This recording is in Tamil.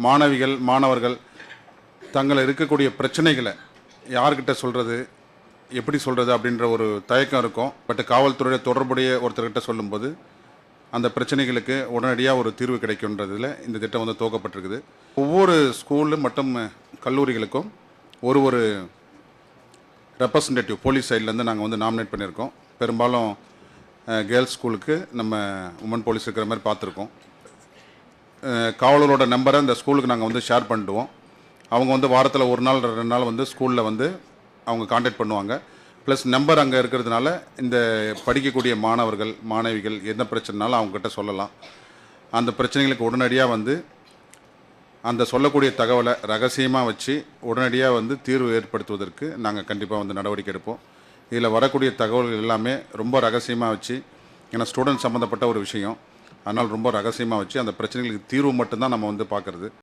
மாணவர்கள் தங்களை இருக்கக்கூடிய பிரச்சனைகளை யார்கிட்ட சொல்கிறது, எப்படி சொல்கிறது அப்படின்ற ஒரு தயக்கம் இருக்கும். பட் காவல்துறையை தொடர்புடைய ஒருத்தர்கிட்ட சொல்லும்போது அந்த பிரச்சனைகளுக்கு உடனடியாக ஒரு தீர்வு கிடைக்குன்றதில் இந்த திட்டம் வந்து துவக்கப்பட்டிருக்குது. ஒவ்வொரு ஸ்கூலு மற்றும் கல்லூரிகளுக்கும் ஒரு ரெப்ரசன்டேட்டிவ் போலீஸ் சைட்லேருந்து நாங்கள் வந்து நாமினேட் பண்ணியிருக்கோம். பெரும்பாலும் கேர்ள்ஸ் ஸ்கூலுக்கு நம்ம உமன் போலீஸ் இருக்கிற மாதிரி பார்த்துருக்கோம். காவலரோட நம்பரை அந்த ஸ்கூலுக்கு நாங்கள் வந்து ஷேர் பண்ணிடுவோம். அவங்க வந்து வாரத்தில் 1 நாள் 2 நாள் வந்து ஸ்கூலில் வந்து அவங்க காண்டாக்ட் பண்ணுவாங்க. ப்ளஸ் நம்பர் அங்கே இருக்கிறதுனால இந்த படிக்கக்கூடிய மாணவிகள் எந்த பிரச்சனைனாலும் அவங்ககிட்ட சொல்லலாம். அந்த பிரச்சனைகளுக்கு உடனடியாக வந்து அந்த சொல்லக்கூடிய தகவலை ரகசியமாக வச்சு உடனடியாக வந்து தீர்வு ஏற்படுத்துவதற்கு நாங்கள் கண்டிப்பாக வந்து நடவடிக்கை எடுப்போம். இதில் வரக்கூடிய தகவல்கள் எல்லாமே ரொம்ப ரகசியமாக வச்சு, ஏன்னா ஸ்டூடெண்ட் சம்மந்தப்பட்ட ஒரு விஷயம், அதனால் ரொம்ப ரகசியமாக வச்சு அந்த பிரச்சனைகளுக்கு தீர்வு மட்டும்தான் நம்ம வந்து பார்க்குறது.